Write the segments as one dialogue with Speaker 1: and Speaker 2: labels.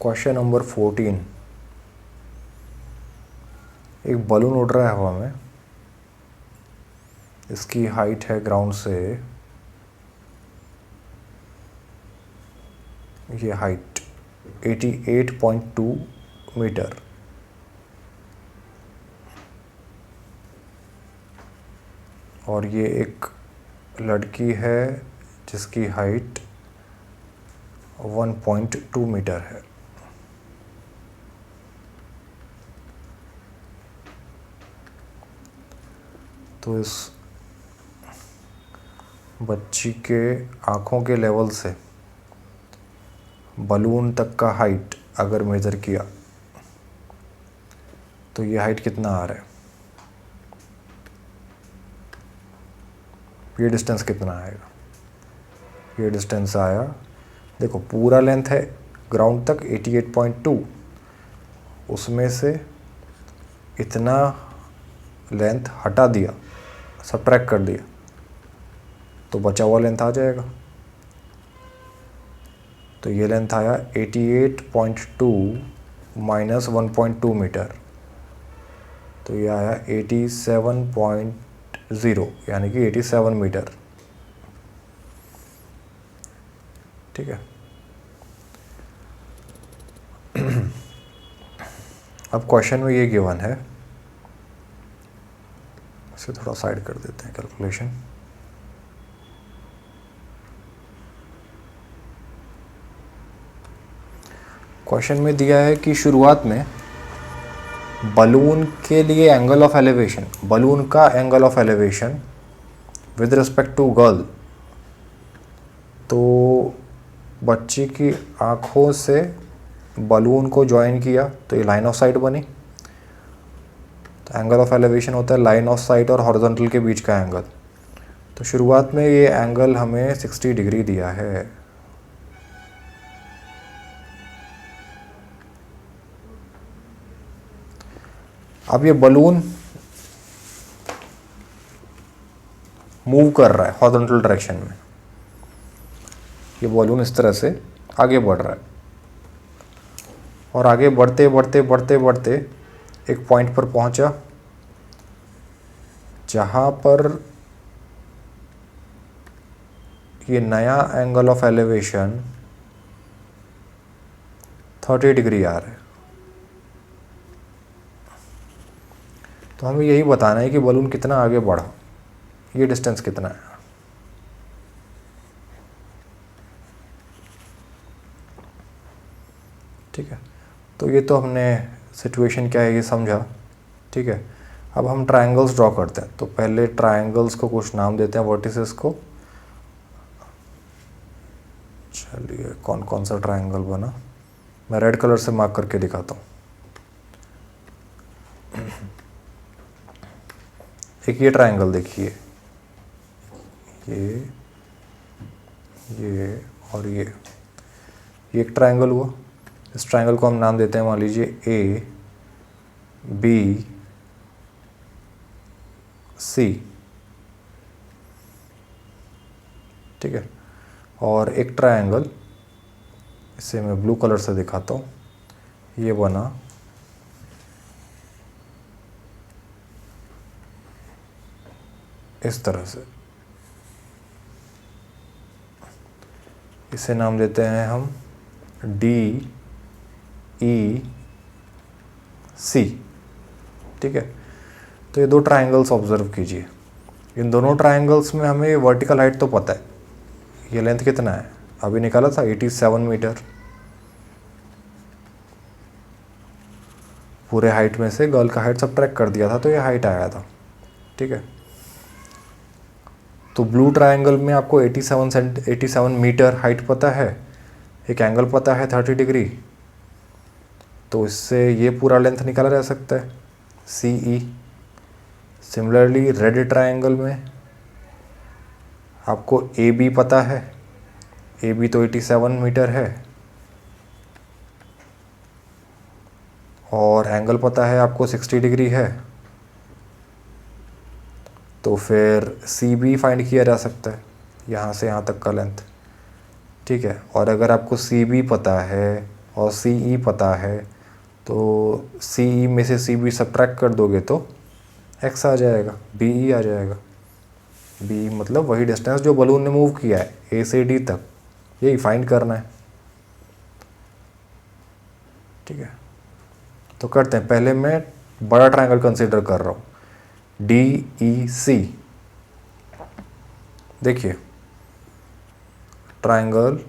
Speaker 1: Question number 14। एक balloon उड़ रहा है हवा में। इसकी हाइट है ग्राउंड से, ये हाइट 88.2 मीटर। और ये एक लड़की है जिसकी हाइट 1.2 मीटर है। तो इस बच्ची के आँखों के लेवल से बलून तक का हाइट अगर मेज़र किया तो ये हाइट कितना आ रहा है, ये डिस्टेंस कितना आएगा। ये डिस्टेंस आया, देखो पूरा लेंथ है ग्राउंड तक 88.2, उसमें से इतना लेंथ हटा दिया, सब्ट्रैक्ट कर दिया, तो बचा हुआ लेंथ आ जाएगा। तो ये लेंथ आया 88.2 माइनस 1.2 मीटर, तो ये आया 87.0 यानी कि 87 मीटर। ठीक है। अब क्वेश्चन में ये गिवन है, इसे थोड़ा साइड कर देते हैं कैलकुलेशन। क्वेश्चन में दिया है कि शुरुआत में बलून के लिए एंगल ऑफ एलिवेशन, बलून का angle of elevation with respect to girl, तो बच्ची की आँखों से बलून को ज्वाइन किया तो ये लाइन ऑफ साइट बनी। तो एंगल ऑफ एलिवेशन होता है लाइन ऑफ साइट और हॉरिजॉन्टल के बीच का एंगल। तो शुरुआत में ये एंगल हमें 60 डिग्री दिया है। अब ये बलून मूव कर रहा है हॉरिजॉन्टल डायरेक्शन में, ये बलून इस तरह से आगे बढ़ रहा है और आगे बढ़ते बढ़ते बढ़ते बढ़ते एक पॉइंट पर पहुंचा जहां पर ये नया एंगल ऑफ एलिवेशन 30 डिग्री आ रहा है। तो हमें यही बताना है कि बलून कितना आगे बढ़ा, ये डिस्टेंस कितना है। ठीक है, तो ये तो हमने सिचुएशन क्या है ये समझा। ठीक है, अब हम ट्रायंगल्स ड्रॉ करते हैं। तो पहले ट्रायंगल्स को कुछ नाम देते हैं, वर्टिसेस को। चलिए, कौन कौन सा ट्रायंगल बना, मैं रेड कलर से मार्क करके दिखाता हूँ। एक ये ट्रायंगल देखिए, ये और ये एक ट्रायंगल हुआ। इस ट्रायंगल को हम नाम देते हैं, मान लीजिए ए बी सी। ठीक है, और एक ट्रायंगल, इसे मैं ब्लू कलर से दिखाता हूँ, ये बना इस तरह से। इसे नाम देते हैं हम डी ई सी। ठीक है, तो ये दो ट्रायंगल्स ऑब्जर्व कीजिए। इन दोनों ट्रायंगल्स में हमें वर्टिकल हाइट तो पता है, ये लेंथ कितना है अभी निकाला था 87 मीटर। पूरे हाइट में से गर्ल का हाइट सब्ट्रैक्ट कर दिया था तो ये हाइट आया था। ठीक है, तो ब्लू ट्रायंगल में आपको 87 मीटर हाइट पता है, एक एंगल पता है 30 डिग्री, तो इससे ये पूरा लेंथ निकाला जा सकता है सी ई। सिमिलरली रेड ट्रायंगल में आपको ए बी पता है, ए बी तो 87 मीटर है, और एंगल पता है आपको 60 डिग्री है, तो फिर सी बी फाइंड किया जा सकता है, यहाँ से यहाँ तक का लेंथ। ठीक है, और अगर आपको सी बी पता है और सी ई पता है, तो सी ई में से सी बी सब्ट्रैक्ट कर दोगे तो एक्स आ जाएगा, बी ई आ जाएगा। बी मतलब वही डिस्टेंस जो बलून ने मूव किया है ए से डी तक, यही फाइंड करना है। ठीक है, तो करते हैं। पहले मैं बड़ा ट्रायंगल कंसीडर कर रहा हूँ, डी ई सी। देखिए ट्रायंगल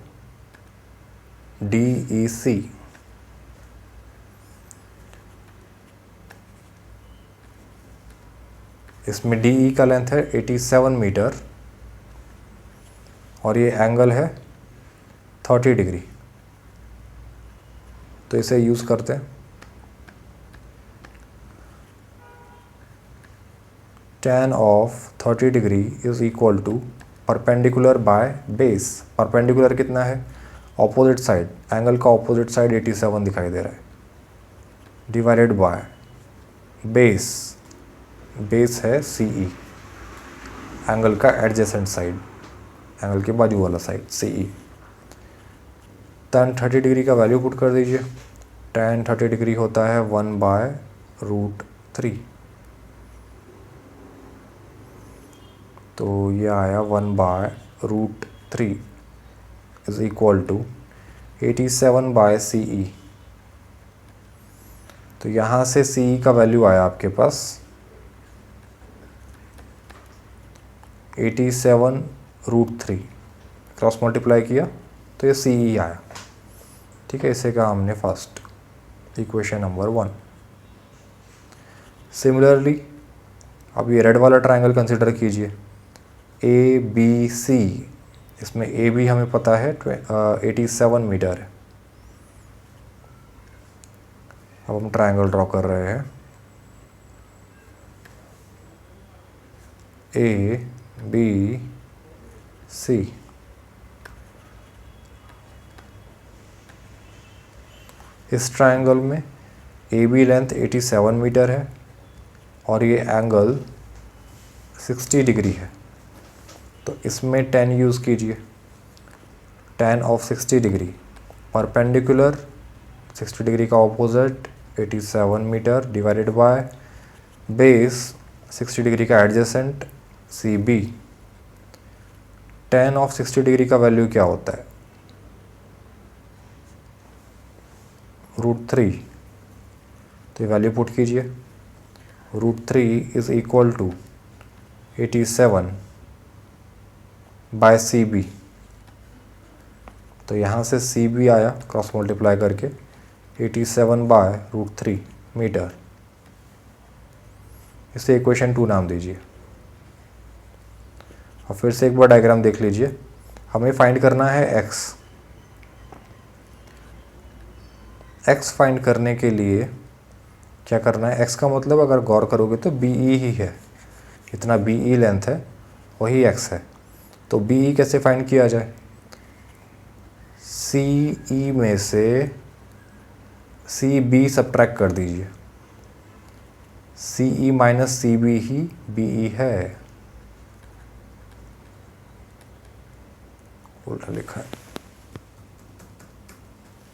Speaker 1: डी ई सी, इसमें डी ई का लेंथ है 87 मीटर और ये एंगल है 30 डिग्री। तो इसे यूज़ करते हैं। tan of 30 degree is equal to perpendicular by base. Perpendicular कितना है, ऑपोजिट साइड, एंगल का ऑपोजिट साइड 87 दिखाई दे रहा है, डिवाइडेड बाय बेस, बेस है सी ई, एंगल का एडजेसेंट साइड, एंगल के बाजू वाला साइड सी ई। tan 30 डिग्री का वैल्यू पुट कर दीजिए। tan 30 डिग्री होता है 1/√3, तो ये आया 1/√3 इज इक्वल टू 87/CE। तो यहाँ से CE का वैल्यू आया आपके पास 87√3, क्रॉस मल्टीप्लाई किया तो ये CE आया। ठीक है, इसे कहा हमने फर्स्ट इक्वेशन नंबर 1। सिमिलरली अब ये रेड वाला ट्रायंगल कंसिडर कीजिए, ए बी सी। इसमें ए बी हमें पता है 87 मीटर है। अब हम ट्रायंगल ड्रॉ कर रहे हैं, ए बी सी। इस ट्रायंगल में ए बी लेंथ 87 मीटर है और ये एंगल 60 डिग्री है। तो इसमें tan यूज़ कीजिए, tan of 60 degree, perpendicular 60 degree का opposite 87 metre divided by base 60 degree का adjacent C B. tan of 60 degree का वैल्यू क्या होता है, √3। तो ये वैल्यू पुट कीजिए, √3 इज इक्वल टू 87/CB। तो यहाँ से CB आया क्रॉस मल्टीप्लाई करके 87/√3 मीटर। इसे इक्वेशन 2 नाम दीजिए। और फिर से एक बार डायग्राम देख लीजिए। हमें फाइंड करना है x। x फाइंड करने के लिए क्या करना है, x का मतलब अगर गौर करोगे तो BE ही है, इतना BE लेंथ है वही x है। तो BE कैसे फाइंड किया जाए, CE में से CB सब्ट्रैक्ट कर दीजिए। CE minus CB he BE है, उल्टा लिखा है।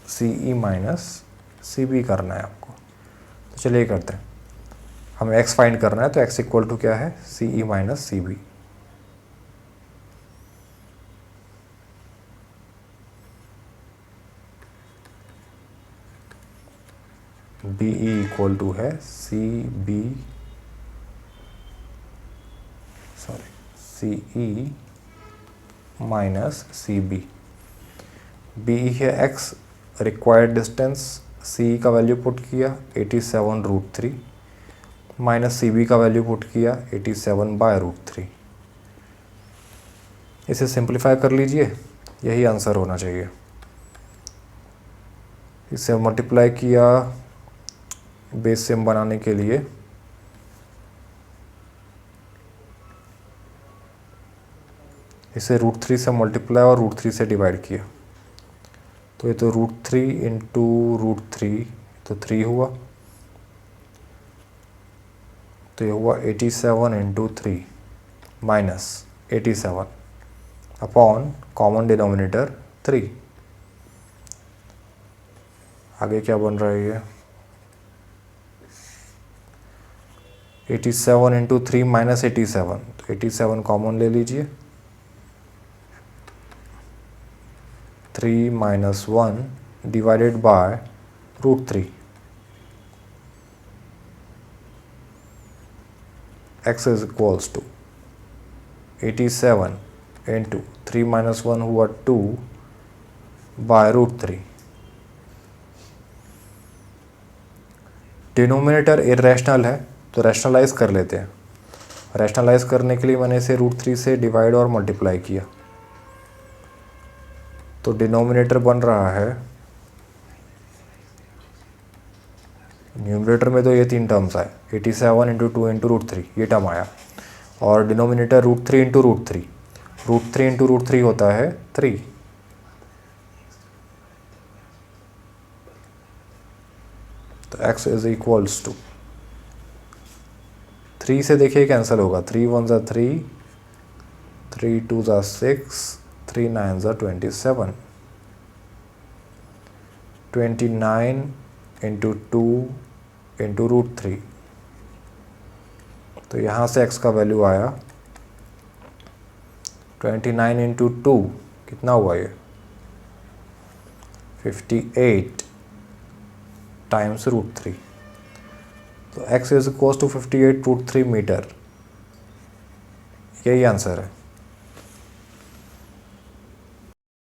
Speaker 1: CE माइनस CB करना है आपको। तो चलिए करते हैं। हमें x फाइंड करना है, तो x इक्वल टू क्या है, CE minus CB। BE equal to है CE माइनस CB। BE है x, रिक्वायर्ड डिस्टेंस, CE का वैल्यू पुट किया 87√3 माइनस CB का वैल्यू पुट किया 87/√3। इसे सिंप्लीफाई कर लीजिए, यही आंसर होना चाहिए। इसे मल्टीप्लाई किया बेस सेम बनाने के लिए, इसे √3 से मल्टीप्लाई और √3 से डिवाइड किया। तो ये तो √3 इंटू √3 तो 3 हुआ, तो ये हुआ 87 into 3 minus 87 upon common denominator 3। आगे क्या बन रहा है ये 87 इंटू 3 माइनस 87, तो 87 कॉमन ले लीजिए, 3 minus 1 divided by √3, x is equals to 87 into 3 minus 1 हुआ 2 बाय √3। डिनोमिनेटर इरेशनल है तो रैशनलाइज कर लेते हैं। रैशनलाइज करने के लिए मैंने इसे √3 से डिवाइड और मल्टीप्लाई किया, तो डिनोमिनेटर बन रहा है, न्यूमरेटर में तो ये 3 टर्म्स आए, 87 इंटू 2 इंटू √3 ये टर्म आया, और डिनोमिनेटर √3 इंटू √3, √3 इंटू √3 होता है 3, तो x इज इक्वल्स टू 3 से देखिए कैंसिल होगा, 3 1 ज़ा 3, 3 2 ज़ा 6, 3 9 ज़ा 27, 29 इंटू 2 इंटू √3, तो यहाँ से x का वैल्यू आया 29 इंटू 2 कितना हुआ ये 58 टाइम्स √3, तो x is equals to 58 √3 metre, यही आंसर है।